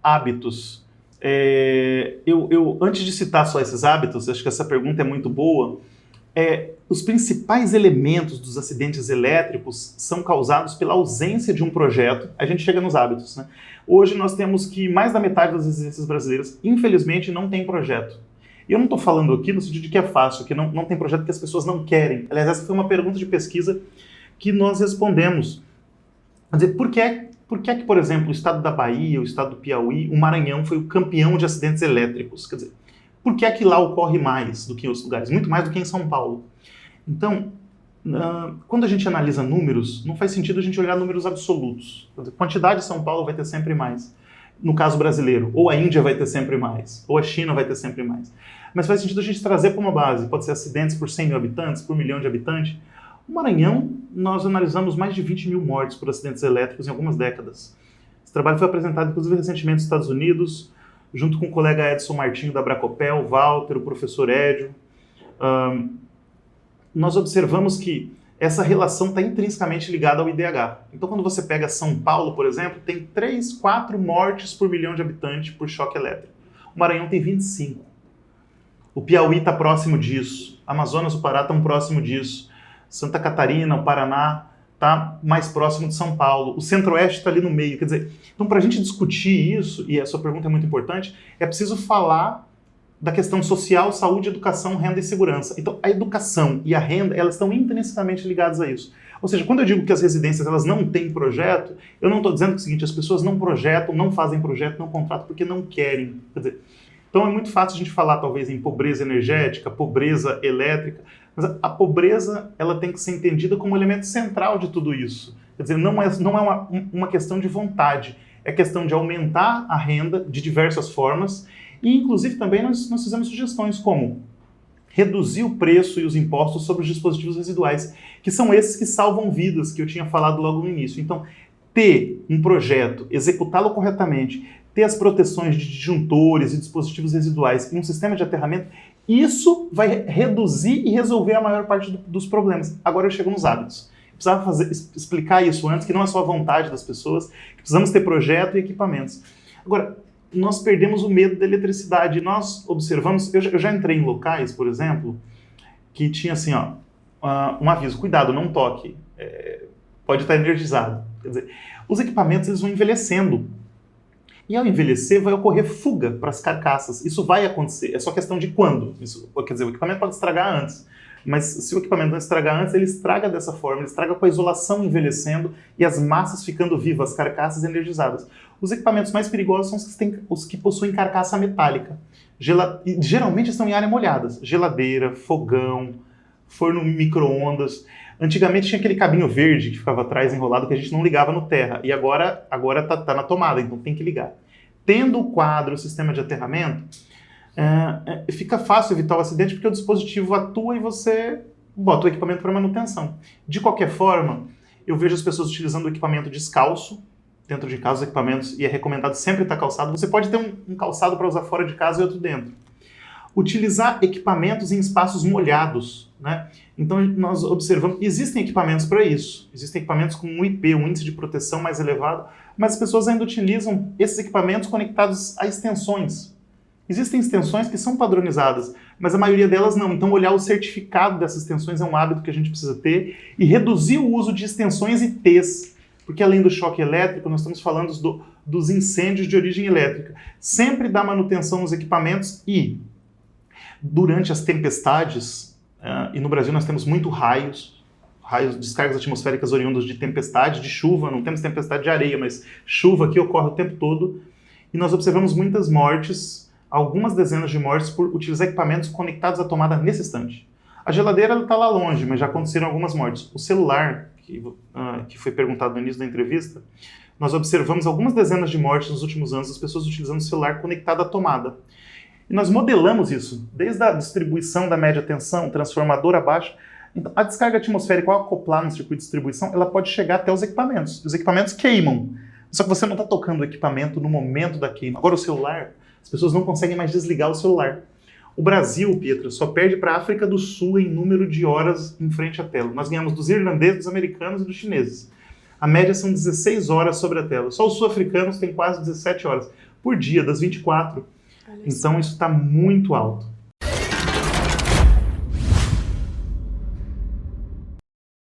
hábitos. Antes de citar só esses hábitos, acho que essa pergunta é muito boa. Os principais elementos dos acidentes elétricos são causados pela ausência de um projeto. A gente chega nos hábitos, né? Hoje nós temos que mais da metade das residências brasileiras, infelizmente, não tem projeto. E eu não estou falando aqui no sentido de que é fácil, que não tem projeto, que as pessoas não querem. Aliás, essa foi uma pergunta de pesquisa que nós respondemos. Quer dizer, por que, por exemplo, o estado da Bahia, o estado do Piauí, o Maranhão foi o campeão de acidentes elétricos? Quer dizer, por que lá ocorre mais do que em outros lugares? Muito mais do que em São Paulo. Então, quando a gente analisa números, não faz sentido a gente olhar números absolutos. Quer dizer, quantidade de São Paulo vai ter sempre mais. No caso brasileiro, ou a Índia vai ter sempre mais, ou a China vai ter sempre mais. Mas faz sentido a gente trazer para uma base, pode ser acidentes por 100 mil habitantes, por 1 milhão de habitantes. O Maranhão, nós analisamos mais de 20 mil mortes por acidentes elétricos em algumas décadas. Esse trabalho foi apresentado, inclusive, recentemente nos Estados Unidos, junto com o colega Edson Martinho da Bracopel, o Walter, o professor Edio. Nós observamos que essa relação está intrinsecamente ligada ao IDH. Então, quando você pega São Paulo, por exemplo, tem 3, 4 mortes por milhão de habitantes por choque elétrico. O Maranhão tem 25. O Piauí está próximo disso. Amazonas e o Pará estão próximo disso. Santa Catarina, o Paraná está mais próximo de São Paulo. O Centro-Oeste está ali no meio. Quer dizer, então, para a gente discutir isso, e a sua pergunta é muito importante, é preciso falar da questão social, saúde, educação, renda e segurança. Então, a educação e a renda, elas estão intrinsecamente ligadas a isso. Ou seja, quando eu digo que as residências elas não têm projeto, eu não estou dizendo que é o seguinte, as pessoas não projetam, não fazem projeto, não contratam porque não querem. Quer dizer, então é muito fácil a gente falar, talvez, em pobreza energética, pobreza elétrica, mas a pobreza ela tem que ser entendida como elemento central de tudo isso. Quer dizer, não é uma questão de vontade, é questão de aumentar a renda de diversas formas. E, inclusive, também nós fizemos sugestões como reduzir o preço e os impostos sobre os dispositivos residuais, que são esses que salvam vidas, que eu tinha falado logo no início. Então, ter um projeto, executá-lo corretamente, ter as proteções de disjuntores e dispositivos residuais e um sistema de aterramento, isso vai reduzir e resolver a maior parte dos problemas. Agora eu chego nos hábitos. Eu precisava explicar isso antes, que não é só a vontade das pessoas, que precisamos ter projeto e equipamentos. Agora, nós perdemos o medo da eletricidade. Nós observamos, eu já entrei em locais, por exemplo, que tinha assim, um aviso, cuidado, não toque, pode estar energizado. Quer dizer, os equipamentos eles vão envelhecendo. E ao envelhecer vai ocorrer fuga para as carcaças. Isso vai acontecer, é só questão de quando. Quer dizer, o equipamento pode estragar antes, mas se o equipamento não estragar antes, ele estraga dessa forma, ele estraga com a isolação envelhecendo e as massas ficando vivas, as carcaças energizadas. Os equipamentos mais perigosos são os que possuem carcaça metálica. Geralmente estão em áreas molhadas. Geladeira, fogão, forno micro-ondas. Antigamente tinha aquele cabinho verde que ficava atrás enrolado que a gente não ligava no terra. E agora tá na tomada, então tem que ligar. Tendo o quadro, o sistema de aterramento, fica fácil evitar o acidente porque o dispositivo atua e você bota o equipamento para manutenção. De qualquer forma, eu vejo as pessoas utilizando o equipamento descalço, dentro de casa, os equipamentos, e é recomendado sempre estar calçado. Você pode ter um calçado para usar fora de casa e outro dentro. Utilizar equipamentos em espaços molhados, né? Então nós observamos, existem equipamentos para isso, existem equipamentos com um IP, um índice de proteção mais elevado, mas as pessoas ainda utilizam esses equipamentos conectados a extensões. Existem extensões que são padronizadas, mas a maioria delas não. Então olhar o certificado dessas extensões é um hábito que a gente precisa ter e reduzir o uso de extensões e T's, porque além do choque elétrico, nós estamos falando dos incêndios de origem elétrica. Sempre dá manutenção nos equipamentos e, durante as tempestades, e no Brasil nós temos muito raios, descargas atmosféricas oriundas de tempestade, de chuva, não temos tempestade de areia, mas chuva que ocorre o tempo todo, e nós observamos muitas mortes, algumas dezenas de mortes por utilizar equipamentos conectados à tomada nesse instante. A geladeira está lá longe, mas já aconteceram algumas mortes. O celular, que foi perguntado no início da entrevista, nós observamos algumas dezenas de mortes nos últimos anos, as pessoas utilizando o celular conectado à tomada. E nós modelamos isso, desde a distribuição da média tensão, transformador abaixo. Então, a descarga atmosférica, ao acoplar no circuito de distribuição, ela pode chegar até os equipamentos. Os equipamentos queimam, só que você não está tocando o equipamento no momento da queima. Agora, o celular, as pessoas não conseguem mais desligar o celular. O Brasil, Pietra, só perde para a África do Sul em número de horas em frente à tela. Nós ganhamos dos irlandeses, dos americanos e dos chineses. A média são 16 horas sobre a tela. Só os sul-africanos têm quase 17 horas. por dia, das 24. Olha Então isso está muito alto.